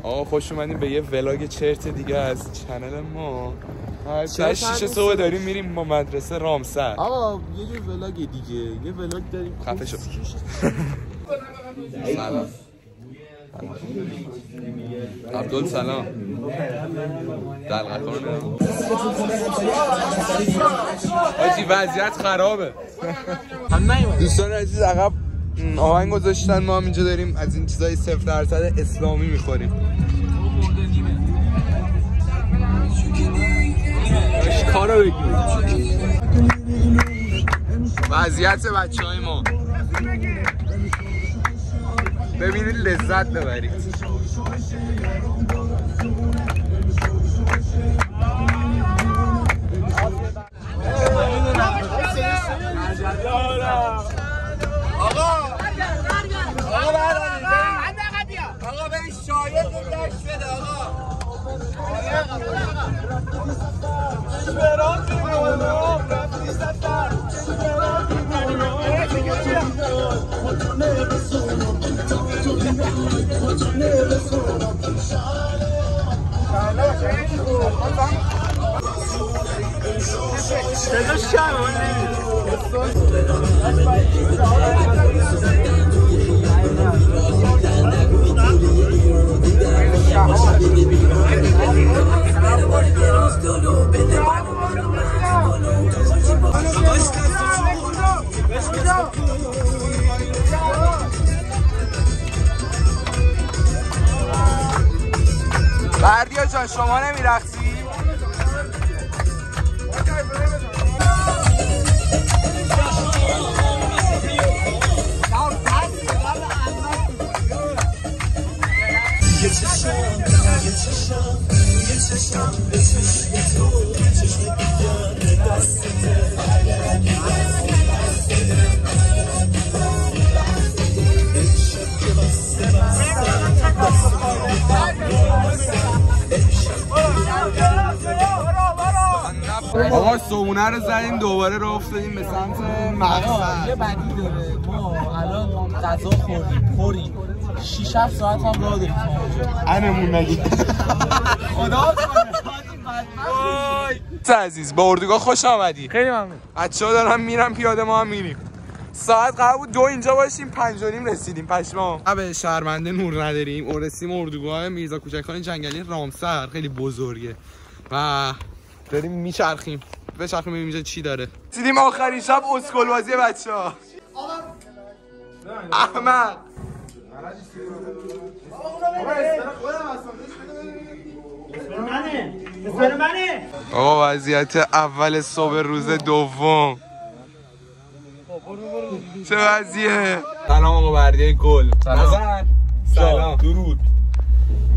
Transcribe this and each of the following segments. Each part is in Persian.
آقا خوش اومدیم به یه ولاگ چرت دیگه از چنل ما. ساعت 6 صبح داریم میریم با مدرسه رامسر. آقا یه ولاگ دیگه، یه ولاگ داریم. خفه شو. سلام عبدال، سلام دلغه کنم آجی وضعیت خرابه. دوستان عزیز عقب آهنگ گذاشتن، ما هم اینجا داریم از این چیزای 0% اسلامی میخوریم. کارو بگیر. وضعیت بچه های ما ببینید لذت ببرید. آقا بریم شاید دشت بده آقا. بردیا جان شما نمیرقصی؟ آقا صبونه رو زدیم دوباره رو افتادیم به سمت مقصد. یه بدی داره، ما الان غذا خوردیم 6-7 ساعت هم راه داریم انمون نگید. خدا عزیز با اردوگاه خوش آمدی. خیلی ممنون. بچه‌ها دارن میرن پیاده، ما هم میریم. ساعت قرار بود 2 اینجا باشیم، 5:30 رسیدیم. پشما به شهرمنده نور نداریم. رسیدیم اردوگاه میرزا کوچکخان جنگلی رامسر، خیلی بزرگه و داریم میچرخیم. بچرخیم ببینیم اینجا چی داره. رسیدیم آخرین شب اسکل بازی بچه‌ها. احمد آقا وضعیت اول صبح روز دوم چه وضعیه؟ سلام آقا بردیای گل. سلام درود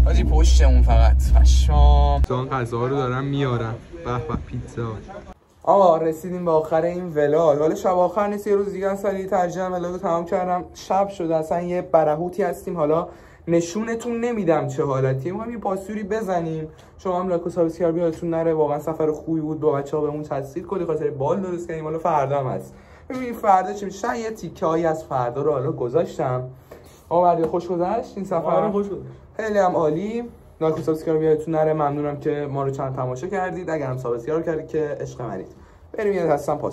آجی پشتمون فقط شام دوان غذا رو دارن میارن. به به پیتزا. آقا رسیدیم به آخر این ولاگ. حالا شب آخر نیست، یه روز دیگه سریع ترجیحاً ولاگو تمام کردم. شب شده اصلا یه برهوتی هستیم. حالا نشونتون نمیدم چه حالتیه. ما هم یه پاسوری بزنیم. شما هم لایک و سابسکرایب یادتون نره. واقعا سفر خوبی بود. با بچه‌ها بهمون تاثیر کلی خاطر بال درست کردیم. حالا فردا هم هست. ببین فردا چی میشه. یه تیکه‌ای از فردا رو حالا گذاشتم. آقا بردیا خوش گذشت این سفر؟ خوش گذشت. خیلی هم عالی. لایک و سابسکرایب یادتون نره. ممنونم که ما رو چند تماشا کردید. اگر هم سابسکرایب کردید که عشق منید. بریم یه دستم پاس